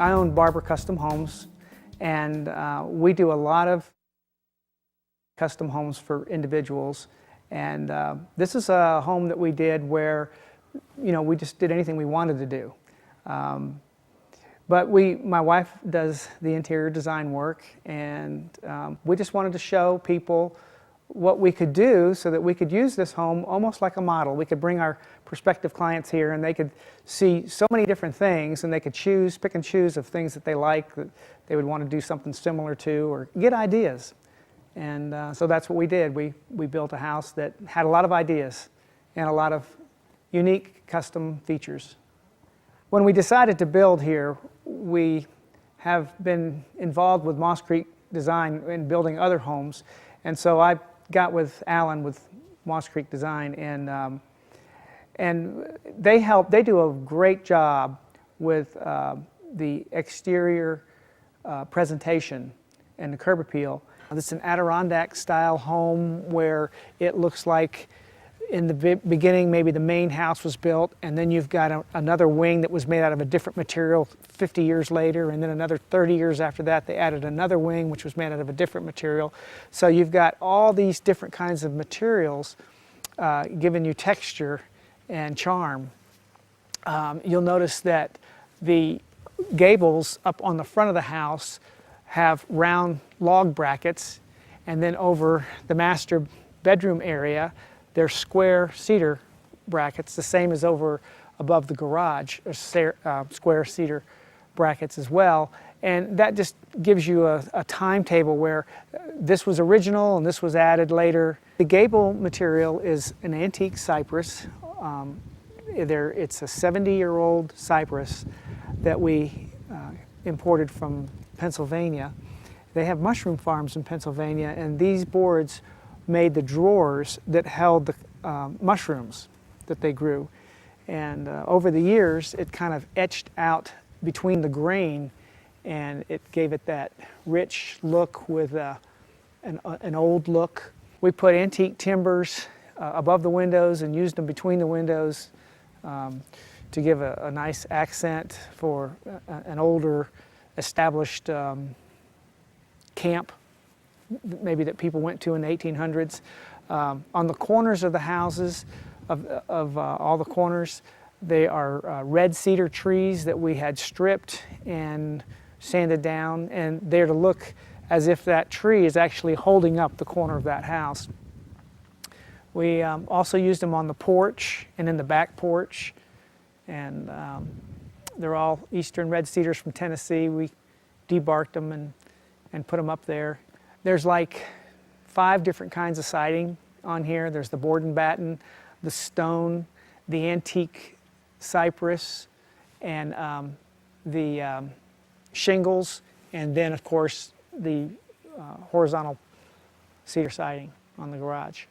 I own Barber Custom Homes, and we do a lot of custom homes for individuals. And this is a home that we did where, we just did anything we wanted to do. But my wife does the interior design work, and we just wanted to show people what we could do so that we could use this home almost like a model. We could bring our prospective clients here and they could see so many different things, and they could pick and choose of things that they like, that they would want to do something similar to, or get ideas. And so that's what we did. We built a house that had a lot of ideas and a lot of unique custom features. When we decided to build here, we have been involved with Moss Creek Design in building other homes. And so I got with Alan with Moss Creek Design, and they do a great job with the exterior presentation and the curb appeal. This is an Adirondack style home where it looks like in the beginning maybe the main house was built, and then you've got another wing that was made out of a different material 50 years later, and then another 30 years after that they added another wing which was made out of a different material. So you've got all these different kinds of materials giving you texture and charm. You'll notice that the gables up on the front of the house have round log brackets, and then over the master bedroom area they're square cedar brackets, the same as over above the garage, square cedar brackets as well. And that just gives you a timetable where this was original and this was added later. The gable material is an antique cypress. It's a 70-year-old cypress that we imported from Pennsylvania. They have mushroom farms in Pennsylvania, and these boards made the drawers that held the mushrooms that they grew. And over the years, it kind of etched out between the grain, and it gave it that rich look with an old look. We put antique timbers above the windows and used them between the windows to give a nice accent for an older, established camp maybe that people went to in the 1800s. On the corners of the houses, of all the corners, they are red cedar trees that we had stripped and sanded down, and they're to look as if that tree is actually holding up the corner of that house. We also used them on the porch and in the back porch, and they're all eastern red cedars from Tennessee. We debarked them and put them up there. There's like 5 different kinds of siding on here. There's the board and batten, the stone, the antique cypress, and the shingles, and then of course the horizontal cedar siding on the garage.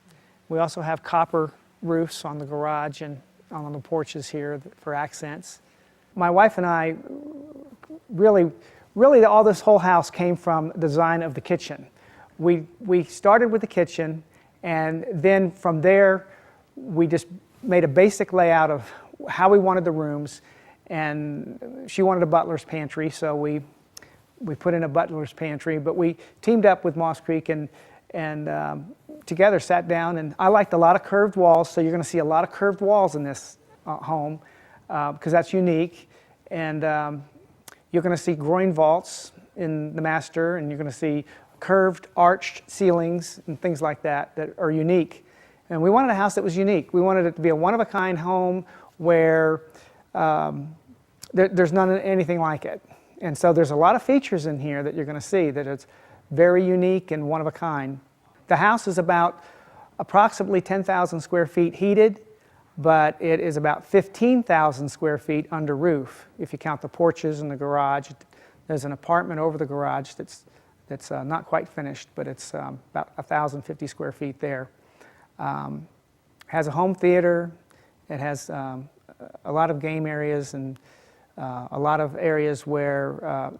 We also have copper roofs on the garage and on the porches here for accents. My wife and I really all this whole house came from the design of the kitchen. We started with the kitchen, and then from there we just made a basic layout of how we wanted the rooms, and she wanted a butler's pantry, so we put in a butler's pantry. But we teamed up with Moss Creek and together sat down, and I liked a lot of curved walls, so you're going to see a lot of curved walls in this home because that's unique. And you're going to see groin vaults in the master, and you're going to see curved arched ceilings and things like that that are unique. And we wanted a house that was unique. We wanted it to be a one-of-a-kind home where there's anything like it. And so there's a lot of features in here that you're going to see that it's very unique and one-of-a-kind. The house is about approximately 10,000 square feet heated, but it is about 15,000 square feet under roof if you count the porches and the garage. There's an apartment over the garage that's not quite finished, but it's about 1,050 square feet there. Has a home theater. It has a lot of game areas and a lot of areas where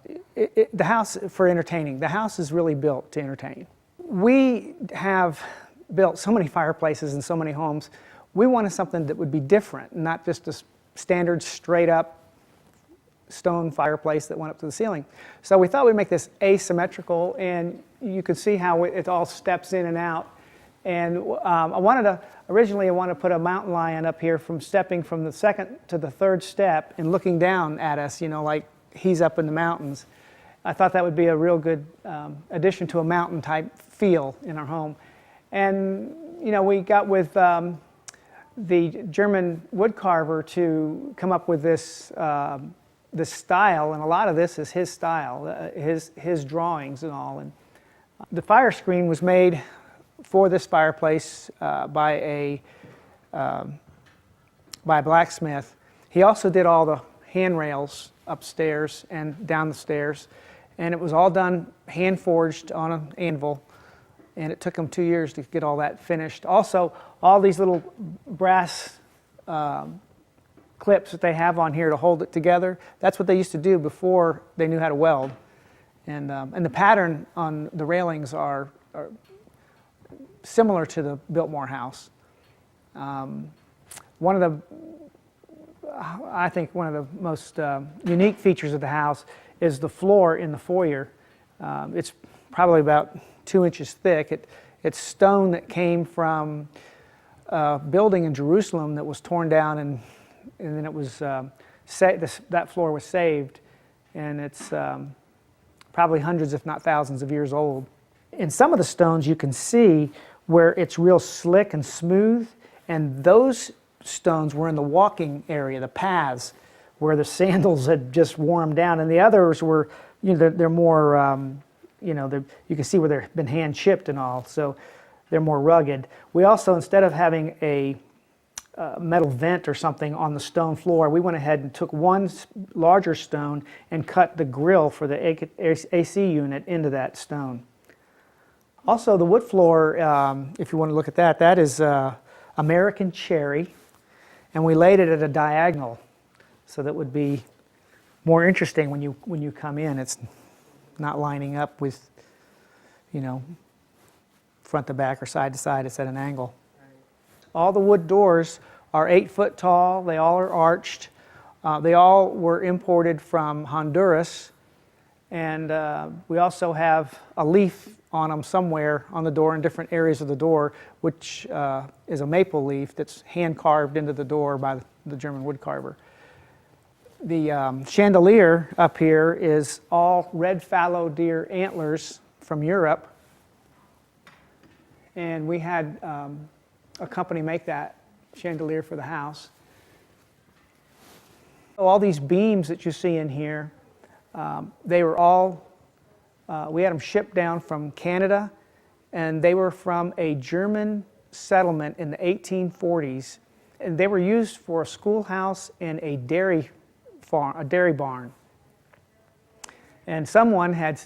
the house for entertaining. The house is really built to entertain. We have built so many fireplaces in so many homes. We wanted something that would be different, not just a standard straight up stone fireplace that went up to the ceiling. So we thought we'd make this asymmetrical, and you could see how it all steps in and out. And originally I wanted to put a mountain lion up here from stepping from the second to the third step and looking down at us, like he's up in the mountains. I thought that would be a real good addition to a mountain type feel in our home. And we got with the German wood carver to come up with this style, and a lot of this is his style, his drawings and all. And the fire screen was made for this fireplace by a blacksmith. He also did all the handrails upstairs and down the stairs, and it was all done hand forged on an anvil, and it took him 2 years to get all that finished. Also, all these little brass clips that they have on here to hold it together, that's what they used to do before they knew how to weld. And the pattern on the railings are similar to the Biltmore house. I think one of the most unique features of the house is the floor in the foyer. It's probably about 2 inches thick. It's stone that came from a building in Jerusalem that was torn down, and then it was that floor was saved, and it's probably hundreds, if not thousands, of years old. In some of the stones, you can see where it's real slick and smooth, and those stones were in the walking area, the paths, where the sandals had just worn them down, and the others were, they're more, you can see where they've been hand chipped and all, so they're more rugged. We also, instead of having a metal vent or something on the stone floor, we went ahead and took one larger stone and cut the grill for the AC unit into that stone. Also, the wood floor, if you want to look at that, that is American cherry, and we laid it at a diagonal, so that would be more interesting when you come in. It's not lining up with, front to back or side to side. It's at an angle. All the wood doors are 8 foot tall. They all are arched. They all were imported from Honduras, and we also have a leaf on them somewhere on the door in different areas of the door, which is a maple leaf that's hand carved into the door by the German wood carver. The chandelier up here is all red fallow deer antlers from Europe, and we had a company make that chandelier for the house. All these beams that you see in here, they were all, we had them shipped down from Canada, and they were from a German settlement in the 1840s, and they were used for a schoolhouse and a dairy farm, a dairy barn. And someone had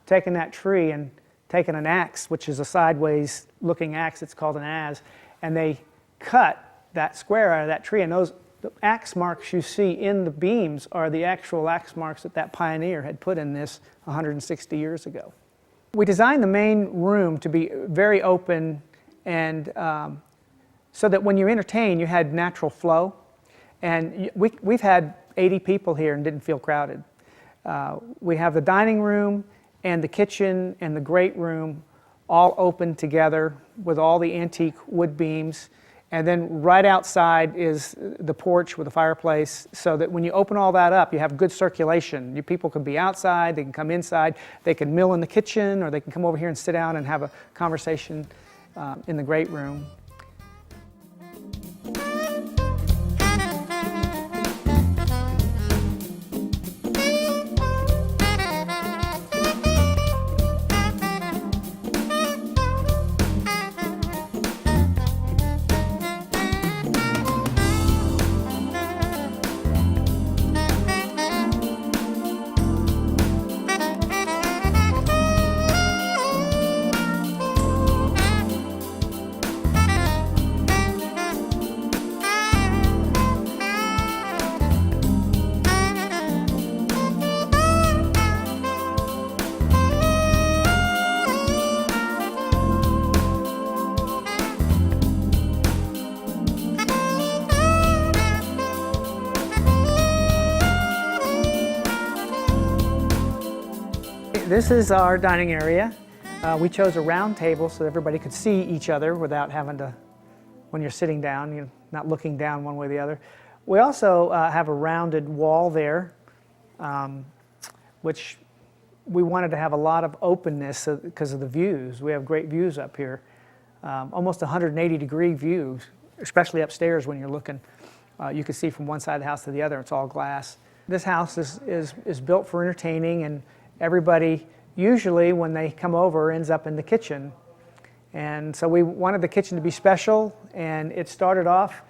taken that tree and taken an axe, which is a sideways looking axe, it's called an adze, and they cut that square out of that tree, and those the axe marks you see in the beams are the actual axe marks that pioneer had put in this 160 years ago. We designed the main room to be very open, and so that when you entertain, you had natural flow. And we've had 80 people here and didn't feel crowded. We have the dining room and the kitchen and the great room all open together with all the antique wood beams. And then right outside is the porch with a fireplace, so that when you open all that up, you have good circulation. People can be outside, they can come inside, they can mill in the kitchen, or they can come over here and sit down and have a conversation in the great room. This is our dining area. We chose a round table so everybody could see each other without having to, when you're sitting down, you're not looking down one way or the other. We also have a rounded wall there, which we wanted to have a lot of openness because of the views. We have great views up here, almost 180-degree views, especially upstairs when you're looking. You can see from one side of the house to the other. It's all glass. This house is built for entertaining, and everybody usually when they come over ends up in the kitchen. And so we wanted the kitchen to be special, and it started off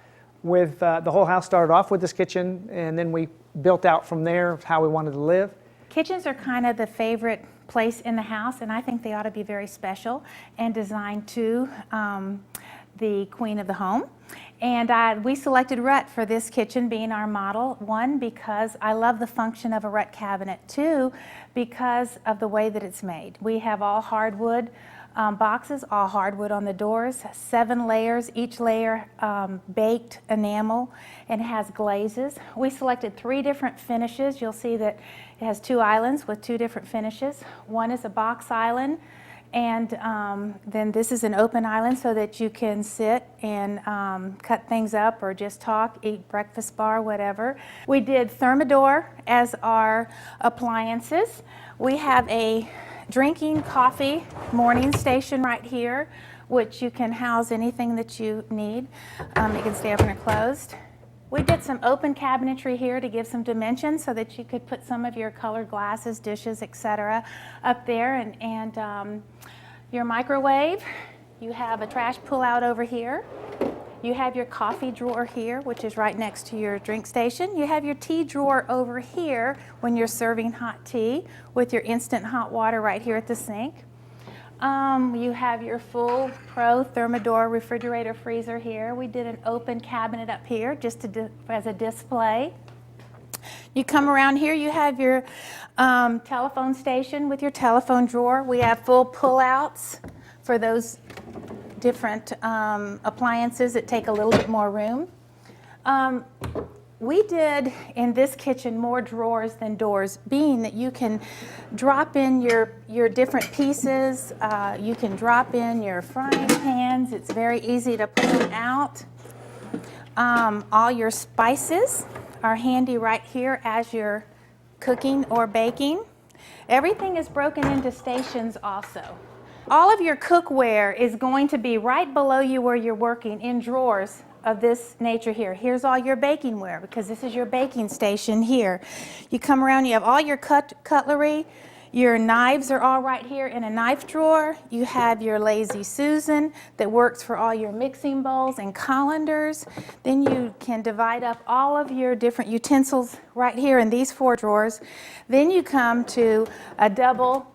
with, the whole house started off with this kitchen, and then we built out from there how we wanted to live. Kitchens are kind of the favorite place in the house, and I think they ought to be very special and designed to the queen of the home. And we selected Rut for this kitchen being our model. One, because I love the function of a Rut cabinet. Two, because of the way that it's made. We have all hardwood boxes, all hardwood on the doors, 7 layers, each layer baked enamel, and has glazes. We selected 3 different finishes. You'll see that it has 2 islands with 2 different finishes. One is a box island, and then this is an open island so that you can sit and cut things up or just talk, eat breakfast bar, whatever. We did Thermador as our appliances. We have a drinking coffee morning station right here, which you can house anything that you need. It can stay open or closed. We did some open cabinetry here to give some dimension so that you could put some of your colored glasses, dishes, etc. up there, and your microwave. You have a trash pull-out over here. You have your coffee drawer here, which is right next to your drink station. You have your tea drawer over here when you're serving hot tea with your instant hot water right here at the sink. You have your full Pro Thermador refrigerator freezer here. We did an open cabinet up here just as a display. You come around here, you have your telephone station with your telephone drawer. We have full pull-outs for those different appliances that take a little bit more room. We did in this kitchen more drawers than doors, being that you can drop in your different pieces. You can drop in your frying pans. It's very easy to pull them out. All your spices are handy right here as you're cooking or baking. Everything is broken into stations also. All of your cookware is going to be right below you where you're working in drawers of this nature here. Here's all your baking ware because this is your baking station here. You come around, you have all your cutlery. Your knives are all right here in a knife drawer. You have your Lazy Susan that works for all your mixing bowls and colanders. Then you can divide up all of your different utensils right here in these 4 drawers. Then you come to a double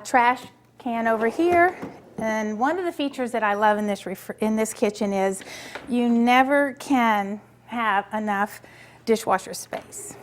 trash can over here. And one of the features that I love in this kitchen is you never can have enough dishwasher space.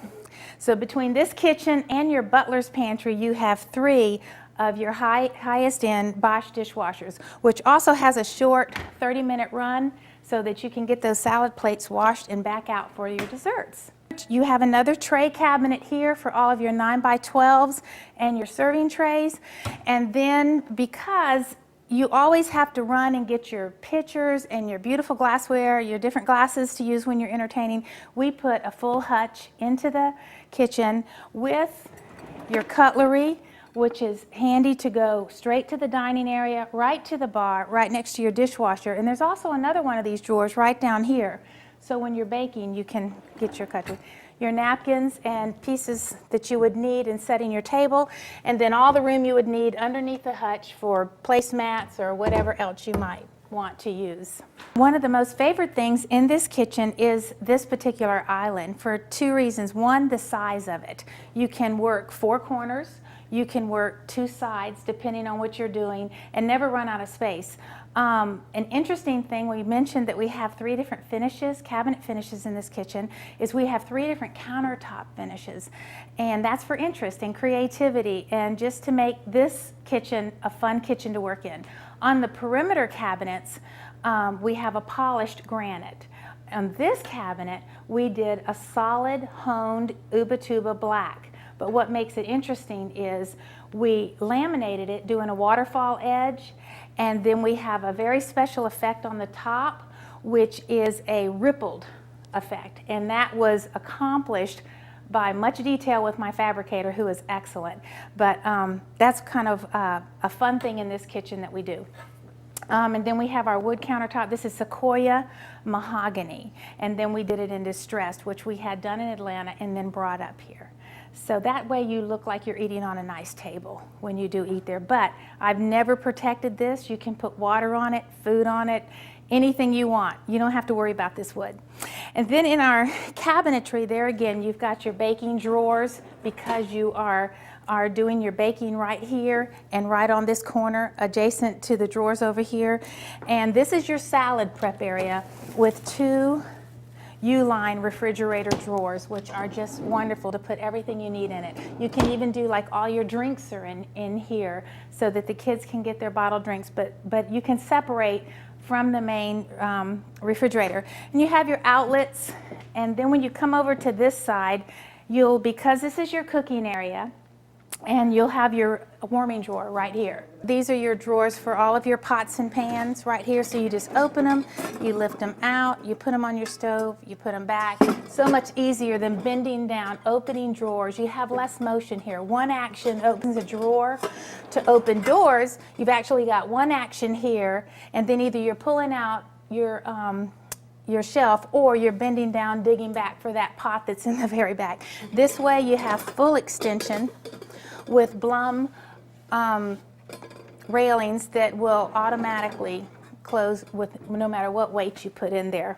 So between this kitchen and your butler's pantry, you have 3 of your highest end Bosch dishwashers, which also has a short 30-minute run so that you can get those salad plates washed and back out for your desserts. You have another tray cabinet here for all of your 9x12s and your serving trays. And then because you always have to run and get your pitchers and your beautiful glassware, your different glasses to use when you're entertaining, we put a full hutch into the kitchen with your cutlery, which is handy to go straight to the dining area, right to the bar, right next to your dishwasher. And there's also another one of these drawers right down here. So when you're baking, you can get your cutlery. Your napkins and pieces that you would need in setting your table, and then all the room you would need underneath the hutch for placemats or whatever else you might want to use. One of the most favorite things in this kitchen is this particular island for 2 reasons. One, the size of it. You can work 4 corners, you can work 2 sides depending on what you're doing, and never run out of space. An interesting thing, we mentioned that we have 3 different finishes, cabinet finishes in this kitchen, is we have 3 different countertop finishes. And that's for interest and creativity and just to make this kitchen a fun kitchen to work in. On the perimeter cabinets, we have a polished granite. On this cabinet, we did a solid honed Ubatuba black. But what makes it interesting is we laminated it doing a waterfall edge, and then we have a very special effect on the top, which is a rippled effect. And that was accomplished by much detail with my fabricator, who is excellent. But that's kind of a fun thing in this kitchen that we do. And then we have our wood countertop. This is Sequoia mahogany. And then we did it in distressed, which we had done in Atlanta and then brought up here. So that way you look like you're eating on a nice table when you do eat there. But I've never protected this. You can put water on it, food on it, anything you want. You don't have to worry about this wood. And then in our cabinetry, there again, you've got your baking drawers, because you are doing your baking right here and right on this corner adjacent to the drawers over here. And this is your salad prep area with 2 U-line refrigerator drawers, which are just wonderful to put everything you need in it. You can even do like all your drinks are in here so that the kids can get their bottled drinks, but you can separate from the main refrigerator. And you have your outlets, and then when you come over to this side, because this is your cooking area, and you'll have your warming drawer right here. These are your drawers for all of your pots and pans right here. So you just open them, you lift them out, you put them on your stove, you put them back. So much easier than bending down, opening drawers. You have less motion here. One action opens a drawer. To open doors, you've actually got one action here, and then either you're pulling out your shelf, or you're bending down, digging back for that pot that's in the very back. This way you have full extension with Blum railings that will automatically close with no matter what weight you put in there.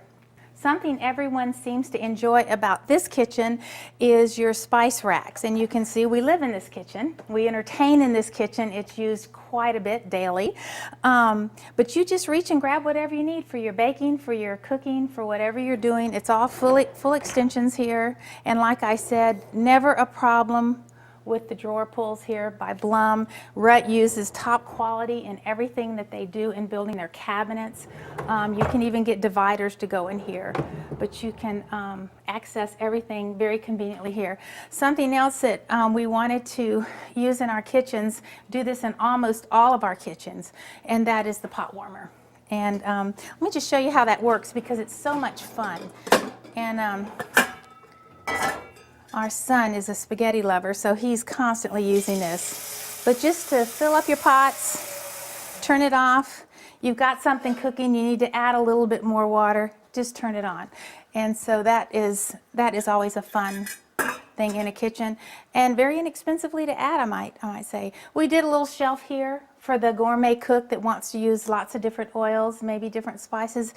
Something everyone seems to enjoy about this kitchen is your spice racks. And you can see we live in this kitchen. We entertain in this kitchen. It's used quite a bit daily. But you just reach and grab whatever you need for your baking, for your cooking, for whatever you're doing. It's all full extensions here. And like I said, never a problem with the drawer pulls here by Blum. Rut uses top quality in everything that they do in building their cabinets. You can even get dividers to go in here, but you can access everything very conveniently here. Something else that we wanted to use in our kitchens, do this in almost all of our kitchens, and that is the pot warmer. And let me just show you how that works, because it's so much fun. And our son is a spaghetti lover, so he's constantly using this. But just to fill up your pots, turn it off. You've got something cooking, you need to add a little bit more water, just turn it on. And so that is always a fun thing in a kitchen, and very inexpensively to add, I might say. We did a little shelf here for the gourmet cook that wants to use lots of different oils, maybe different spices,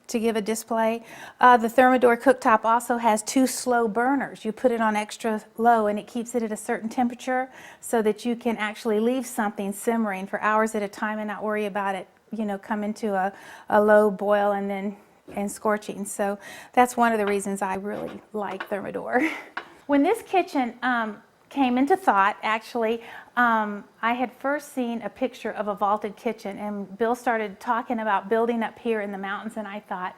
to give a display. The Thermador cooktop also has 2 slow burners. You put it on extra low and it keeps it at a certain temperature so that you can actually leave something simmering for hours at a time and not worry about it, come into a low boil and scorching. So that's one of the reasons I really like Thermador. When this kitchen came into thought, actually, I had first seen a picture of a vaulted kitchen, and Bill started talking about building up here in the mountains, and I thought,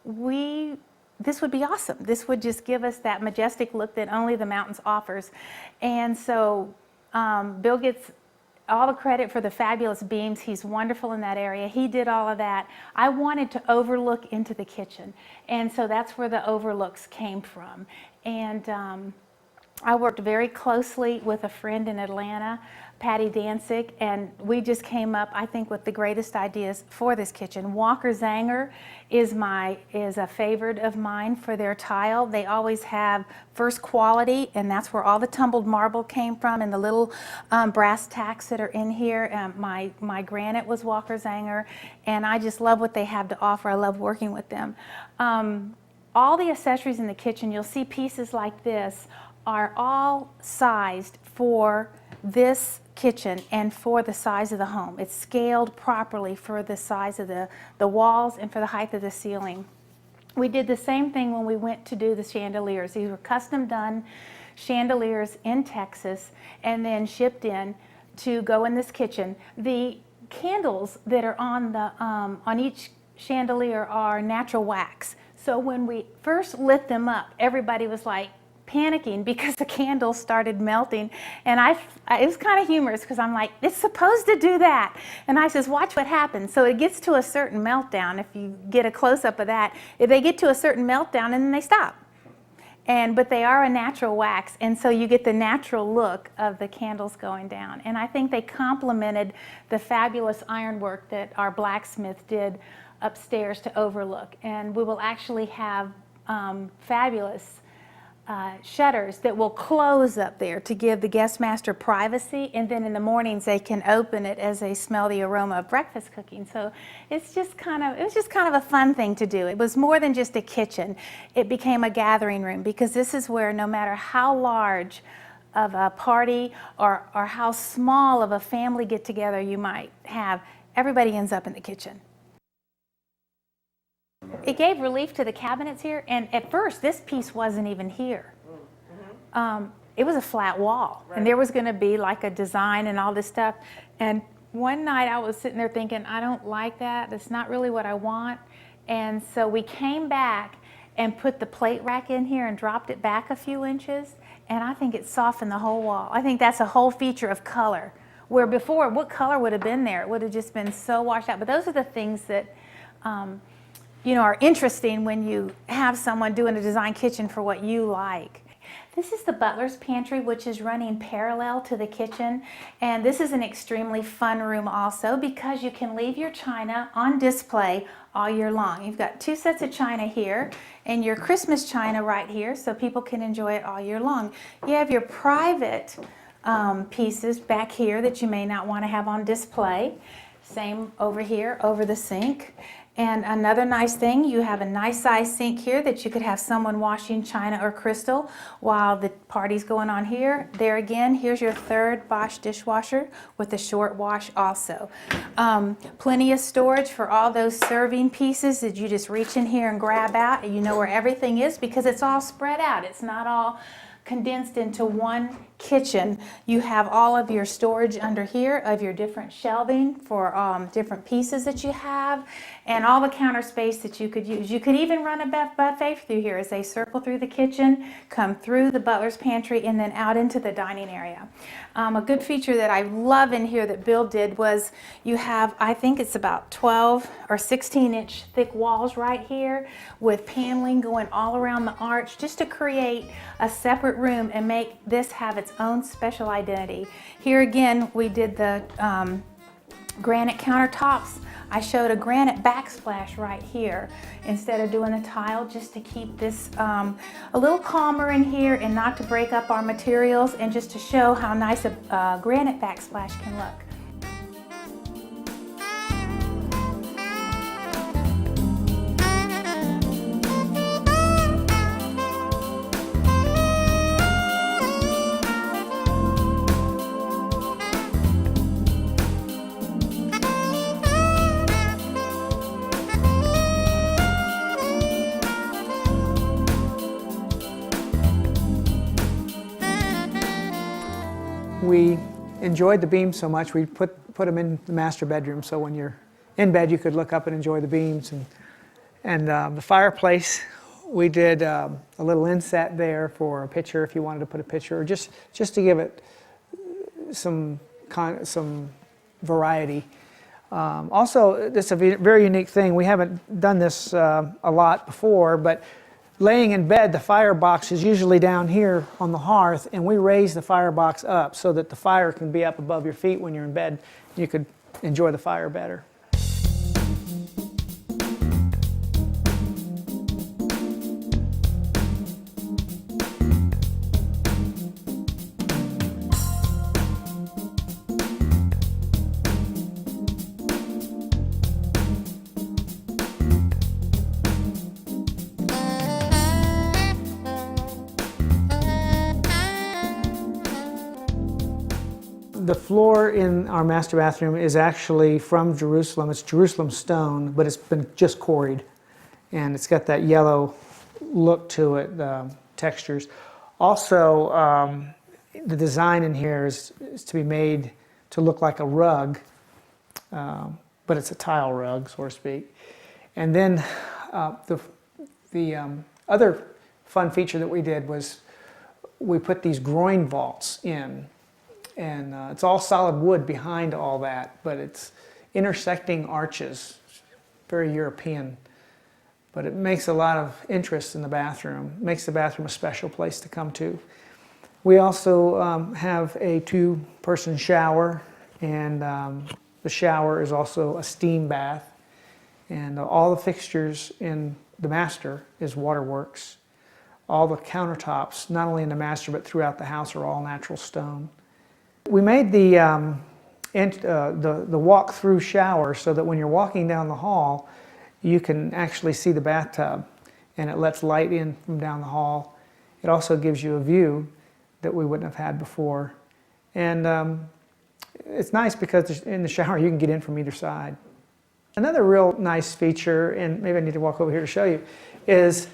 this would be awesome. This would just give us that majestic look that only the mountains offers. And so Bill gets all the credit for the fabulous beams. He's wonderful in that area. He did all of that. I wanted to overlook into the kitchen, and so that's where the overlooks came from. And I worked very closely with a friend in Atlanta, Patty Danzig, and we just came up, I think, with the greatest ideas for this kitchen. Walker Zanger is a favorite of mine for their tile. They always have first quality, and that's where all the tumbled marble came from, and the little brass tacks that are in here. My granite was Walker Zanger, and I just love what they have to offer. I love working with them. All the accessories in the kitchen, you'll see pieces like this, are all sized for this kitchen and for the size of the home. It's scaled properly for the size of the walls and for the height of the ceiling. We did the same thing when we went to do the chandeliers. These were custom done chandeliers in Texas and then shipped in to go in this kitchen. The candles that are on each chandelier are natural wax. So when we first lit them up, everybody was like, panicking because the candles started melting, and it was kind of humorous because I'm like, it's supposed to do that, and I says, watch what happens. So it gets to a certain meltdown. If you get a close-up of that, if they get to a certain meltdown and then they stop. But they are a natural wax, and so you get the natural look of the candles going down. And I think they complemented the fabulous ironwork that our blacksmith did upstairs to overlook. And we will actually have fabulous shutters that will close up there to give the guest master privacy, and then in the mornings they can open it as they smell the aroma of breakfast cooking. So it was just kind of a fun thing to do. It was more than just a kitchen. It became a gathering room, because this is where, no matter how large of a party or how small of a family get together you might have, everybody ends up in the kitchen. It gave relief to the cabinets here, and at first this piece wasn't even here. It was a flat wall, and there was going to be like a design and all this stuff. And one night I was sitting there thinking, I don't like that. That's not really what I want. And so we came back and put the plate rack in here and dropped it back a few inches, and I think it softened the whole wall. I think that's a whole feature of color, where before, what color would have been there? It would have just been so washed out. But those are the things that are interesting when you have someone doing a design kitchen for what you like. This is the butler's pantry, which is running parallel to the kitchen. And this is an extremely fun room also, because you can leave your china on display all year long. You've got 2 sets of china here and your Christmas china right here, so people can enjoy it all year long. You have your private pieces back here that you may not want to have on display. Same over here, over the sink. And another nice thing, you have a nice size sink here that you could have someone washing china or crystal while the party's going on here. There again, here's your 3rd Bosch dishwasher with a short wash also. Plenty of storage for all those serving pieces that you just reach in here and grab out, and you know where everything is because it's all spread out. It's not all condensed into one kitchen. You have all of your storage under here of your different shelving for different pieces that you have, and all the counter space that you could use. You could even run a buffet through here as they circle through the kitchen, come through the butler's pantry, and then out into the dining area. A good feature that I love in here that Bill did was you have, I think it's about 12 or 16-inch thick walls right here with paneling going all around the arch, just to create a separate room and make this have its own special identity. Here again, we did the granite countertops. I showed a granite backsplash right here instead of doing a tile, just to keep this a little calmer in here and not to break up our materials, and just to show how nice a granite backsplash can look. We enjoyed the beams so much, we put them in the master bedroom, so when you're in bed you could look up and enjoy the beams. And the fireplace, we did a little inset there for a picture if you wanted to put a picture, or just to give it some variety. Also, it's a very unique thing. We haven't done this a lot before, but laying in bed, the firebox is usually down here on the hearth, and we raise the firebox up so that the fire can be up above your feet when you're in bed. You could enjoy the fire better. The floor in our master bathroom is actually from Jerusalem. It's Jerusalem stone, but it's been just quarried. And it's got that yellow look to it, the textures. Also, the design in here is to be made to look like a rug, but it's a tile rug, so to speak. And then the other fun feature that we did was we put these groin vaults in, and it's all solid wood behind all that, but it's intersecting arches, very European. But it makes a lot of interest in the bathroom, makes the bathroom a special place to come to. We also have a 2-person shower, and the shower is also a steam bath. And all the fixtures in the master is waterworks. All the countertops, not only in the master but throughout the house, are all natural stone. We made the walk-through shower so that when you're walking down the hall, you can actually see the bathtub, and it lets light in from down the hall. It also gives you a view that we wouldn't have had before. And it's nice because in the shower you can get in from either side. Another real nice feature, and maybe I need to walk over here to show you, is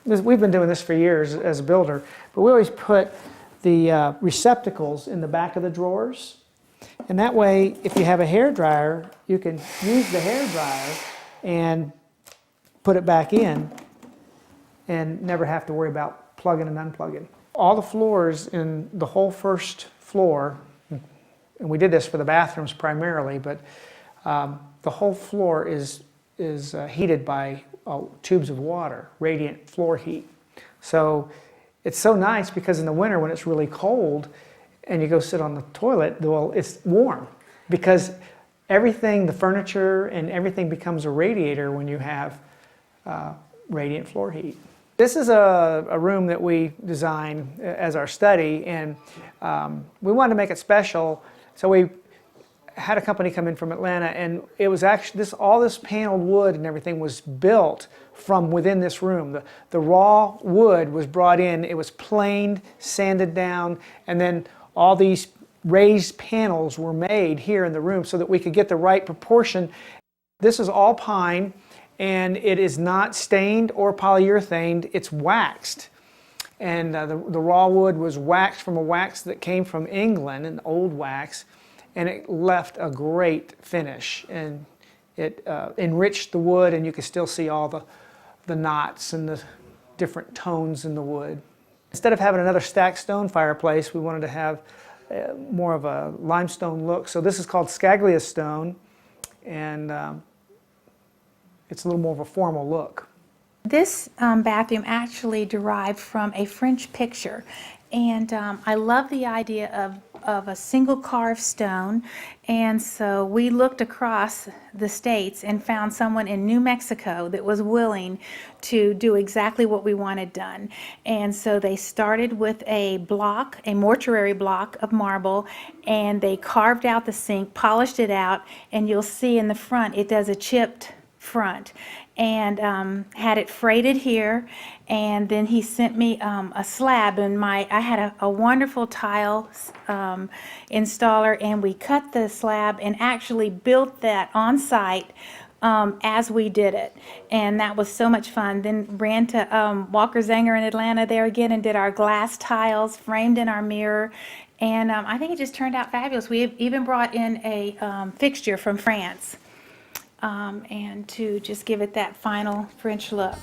we've been doing this for years as a builder, but we always put the receptacles in the back of the drawers. And that way, if you have a hairdryer, you can use the hairdryer and put it back in and never have to worry about plugging and unplugging. All the floors in the whole first floor, and we did this for the bathrooms primarily, but the whole floor is heated by tubes of water, radiant floor heat. So it's so nice because in the winter when it's really cold and you go sit on the toilet, well, it's warm because everything, the furniture and everything becomes a radiator when you have radiant floor heat. This is a room that we designed as our study, and we wanted to make it special. So we had a company come in from Atlanta, and it was actually all this paneled wood and everything was built from within this room. The raw wood was brought in, it was planed, sanded down, and then all these raised panels were made here in the room so that we could get the right proportion. This is all pine, and it is not stained or polyurethaned, it's waxed. And the raw wood was waxed from a wax that came from England, an old wax, and it left a great finish. And it enriched the wood, and you could still see all the knots and the different tones in the wood. Instead of having another stacked stone fireplace, we wanted to have more of a limestone look. So this is called Scaglia stone, and it's a little more of a formal look. This bathroom actually derived from a French picture, and I love the idea of a single carved stone. And so we looked across the states and found someone in New Mexico that was willing to do exactly what we wanted done. And so they started with a block, a mortuary block of marble, and they carved out the sink, polished it out, and you'll see in the front it does a chipped front, and had it freighted here. And then he sent me a slab, and I had a wonderful tile installer, and we cut the slab and actually built that on site as we did it, and that was so much fun. Then ran to Walker Zanger in Atlanta there again and did our glass tiles framed in our mirror, and I think it just turned out fabulous. We even brought in a fixture from France, and to just give it that final French look.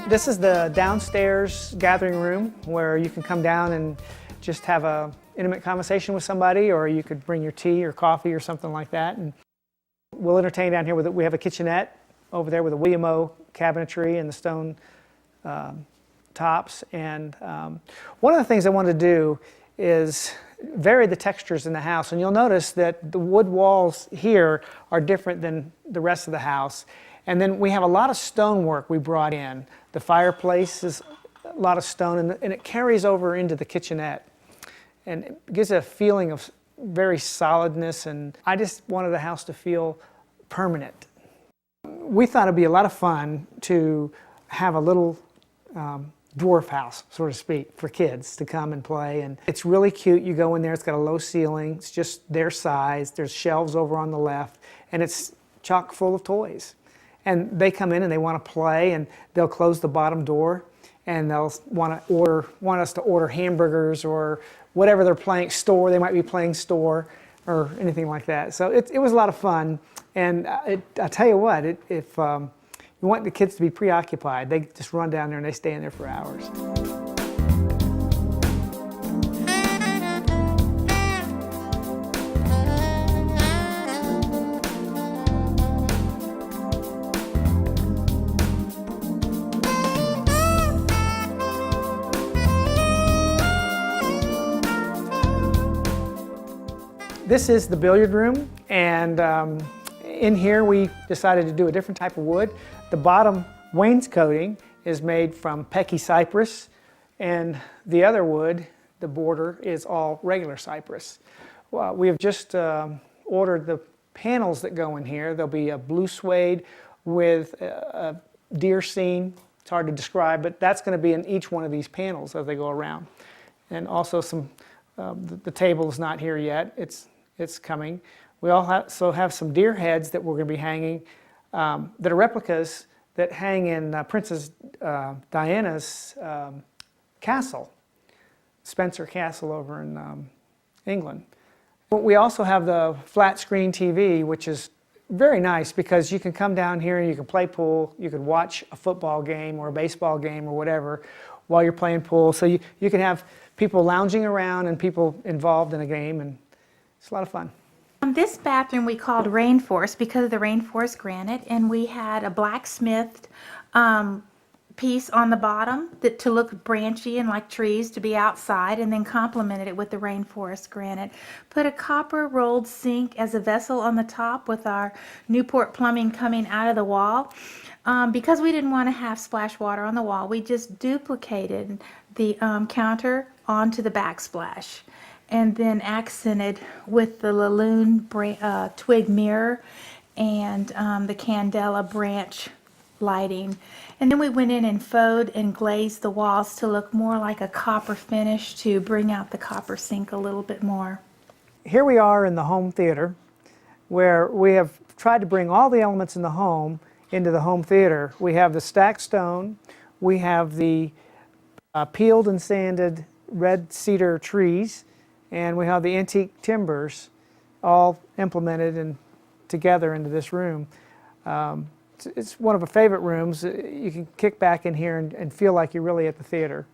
This is the downstairs gathering room where you can come down and just have a intimate conversation with somebody, or you could bring your tea or coffee or something like that. And we'll entertain down here we have a kitchenette over there with a William O cabinetry and the stone tops. And one of the things I wanted to do is vary the textures in the house. And you'll notice that the wood walls here are different than the rest of the house. And then we have a lot of stonework we brought in. The fireplace is a lot of stone, and it carries over into the kitchenette. And it gives a feeling of very solidness, and I just wanted the house to feel permanent. We thought it'd be a lot of fun to have a little dwarf house, so to speak, for kids to come and play. And it's really cute. You go in there, it's got a low ceiling, it's just their size, there's shelves over on the left, and it's chock full of toys. And they come in and they want to play, and they'll close the bottom door, and they'll want us to order hamburgers or whatever they're playing, store, they might be playing store or anything like that. So it was a lot of fun. And I tell you what, if you want the kids to be preoccupied, they just run down there and they stay in there for hours. This is the billiard room, and in here we decided to do a different type of wood. The bottom wainscoting is made from Pecky cypress, and the other wood, the border, is all regular cypress. Well, we have just ordered the panels that go in here. There'll be a blue suede with a deer scene. It's hard to describe, but that's going to be in each one of these panels as they go around. And also some, the table is not here yet. It's coming. We also have some deer heads that we're going to be hanging that are replicas that hang in Princess Diana's castle, Spencer Castle over in England. But we also have the flat screen TV, which is very nice because you can come down here and you can play pool, you can watch a football game or a baseball game or whatever while you're playing pool. So you can have people lounging around and people involved in a game, and it's a lot of fun. This bathroom we called Rainforest because of the rainforest granite, and we had a blacksmithed piece on the bottom to look branchy and like trees to be outside, and then complemented it with the rainforest granite. Put a copper rolled sink as a vessel on the top with our Newport plumbing coming out of the wall. Because we didn't want to have splash water on the wall, we just duplicated the counter onto the backsplash, and then accented with the Laloon twig mirror and the Candela branch lighting. And then we went in and fauxed and glazed the walls to look more like a copper finish to bring out the copper sink a little bit more. Here we are in the home theater, where we have tried to bring all the elements in the home into the home theater. We have the stacked stone, we have the peeled and sanded red cedar trees, and we have the antique timbers all implemented and together into this room. It's one of our favorite rooms. You can kick back in here and feel like you're really at the theater.